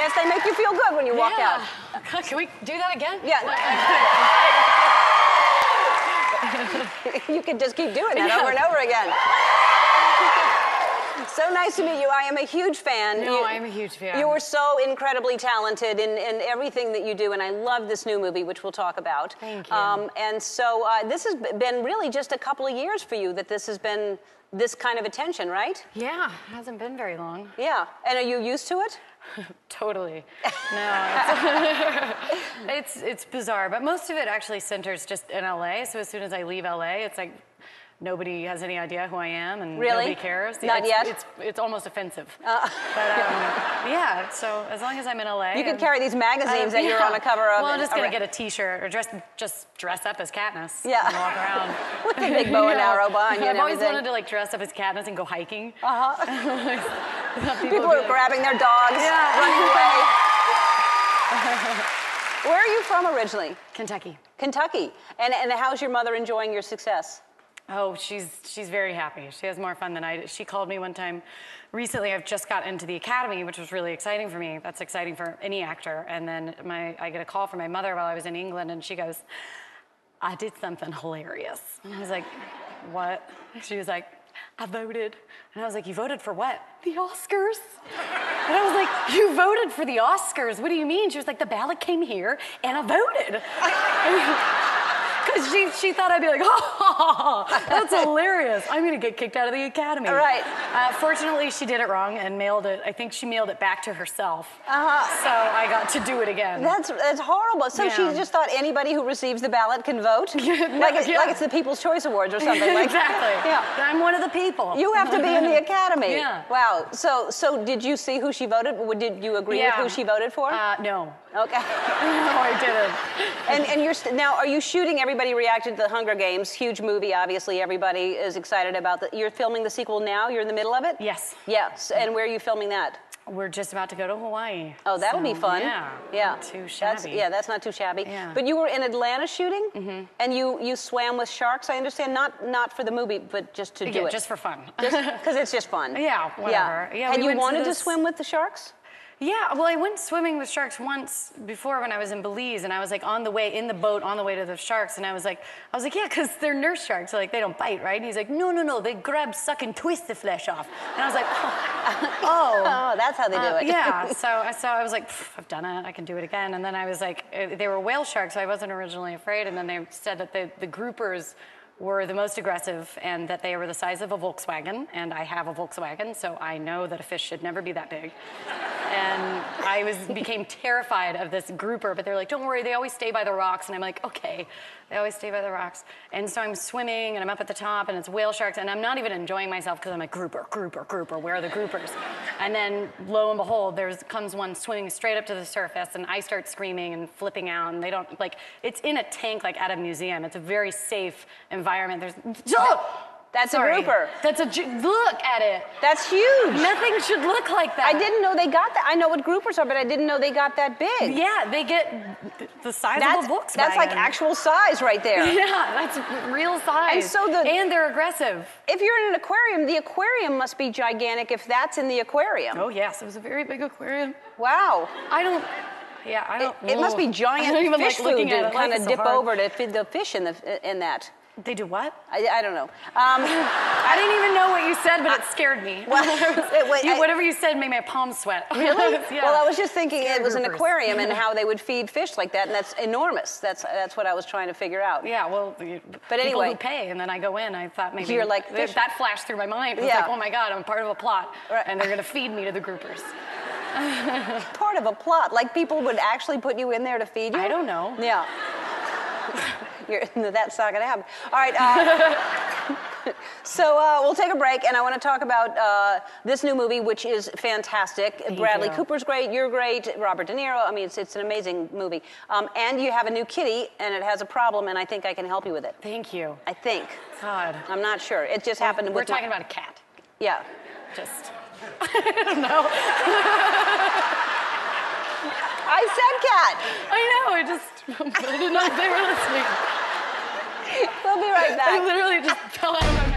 Yes, they make you feel good when you walk out. Can we do that again? Yeah. You can just keep doing that over and over again. So nice to meet you. I am a huge fan. No, I am a huge fan. You are so incredibly talented in everything that you do, and I love this new movie, which we'll talk about. Thank you. And so this has been really just a couple of years for you that this has been this kind of attention, right? Yeah, it hasn't been very long. Yeah. And are you used to it? Totally. No, it's bizarre, but most of it actually centers just in LA. So as soon as I leave LA, it's like nobody has any idea who I am, and nobody cares. Not yet? It's almost offensive. But yeah, so as long as I'm in LA. You can carry these magazines that you're on the cover of. Well, I'm just going to get a T-shirt or just dress up as Katniss. Yeah. And walk around. With the big bow and arrow behind you and I've always everything. wanted to like dress up as Katniss and go hiking. People are grabbing their dogs, running away. Where are you from originally? Kentucky. Kentucky. And how's your mother enjoying your success? Oh, she's very happy. She has more fun than I do. She called me one time recently. I've just got into the academy, which was really exciting for me. That's exciting for any actor. And then I get a call from my mother while I was in England, and she goes, "I did something hilarious." And I was like, "What?" She was like, "I voted." And I was like, "You voted for what?" "The Oscars." And I was like, "You voted for the Oscars? What do you mean?" She was like, "The ballot came here and I voted." Because she thought I'd be like, "Oh, that's hilarious. I'm gonna get kicked out of the academy." Right. Fortunately, she did it wrong and mailed it. I think she mailed it back to herself. So I got to do it again. That's horrible. So she just thought anybody who receives the ballot can vote? Like it's the People's Choice Awards or something. Like, exactly. Yeah. I'm one of the people. You have to be in the academy. Yeah. Wow. So did you see who she voted? Did you agree with who she voted for? No. Okay. No, I didn't. And you're now, are you shooting? Everybody reacted to the Hunger Games, huge movie. Obviously, everybody is excited about that. You're filming the sequel now. You're in the middle of it. Yes. Yes. And where are you filming that? We're just about to go to Hawaii. Oh, that'll be fun. Yeah. Yeah. Not too shabby. That's not too shabby. Yeah. But you were in Atlanta shooting, and you swam with sharks. I understand, not for the movie, but just to do it. Just for fun. Because it's just fun. Yeah. Whatever. Yeah. And you wanted to swim with the sharks? Yeah, well, I went swimming with sharks once before when I was in Belize, and I was like on the way in the boat on the way to the sharks, and I was like, yeah, because they're nurse sharks, so like they don't bite, right? And he's like, no, they grab, suck, and twist the flesh off. And I was like, oh, that's how they do it. Yeah. So I was like, I've done it, I can do it again. And then I was like, they were whale sharks, so I wasn't originally afraid. And then they said that the groupers were the most aggressive and that they were the size of a Volkswagen, and I have a Volkswagen, so I know that a fish should never be that big. And I became terrified of this grouper, but they're like, don't worry, they always stay by the rocks. And I'm like, okay, they always stay by the rocks. And so I'm swimming, and I'm up at the top, and it's whale sharks, and I'm not even enjoying myself because I'm like, grouper, where are the groupers? And then, lo and behold, comes one swimming straight up to the surface, and I start screaming and flipping out, and they don't, like, it's in a tank, like, at a museum. It's a very safe environment. That's a grouper. Look at it. That's huge. Nothing should look like that. I didn't know they got that. I know what groupers are, but I didn't know they got that big. Yeah, they get the size of a Volkswagen. That's like actual size right there. Yeah, that's real size. And they're aggressive. If you're in an aquarium, the aquarium must be gigantic if that's in the aquarium. Oh, yes, it was a very big aquarium. Wow. It must be giant fish food to kind of dip over to feed the fish in that. They do what? I don't know. I didn't even know what you said, but it scared me. Whatever you said made my palms sweat. Really? Yeah. Well, I was just thinking it was an aquarium and how they would feed fish like that, and that's enormous. That's what I was trying to figure out. Yeah, well, but anyway, people who pay, and then I go in, I thought maybe you're like that flashed through my mind. It was like, oh my God, I'm part of a plot, and they're gonna feed me to the groupers. Part of a plot, like people would actually put you in there to feed you? I don't know. Yeah. That's not going to happen. All right. So we'll take a break, and I want to talk about this new movie, which is fantastic. Bradley Cooper's great. You're great. Robert De Niro. I mean, it's an amazing movie. And you have a new kitty, and it has a problem, and I think I can help you with it. Thank you. I think. God. I'm not sure. It just happened. We're talking about a cat. Yeah. Just. I don't know. I said cat. I know, I didn't know if they were listening. We'll be right back. I literally just fell out of my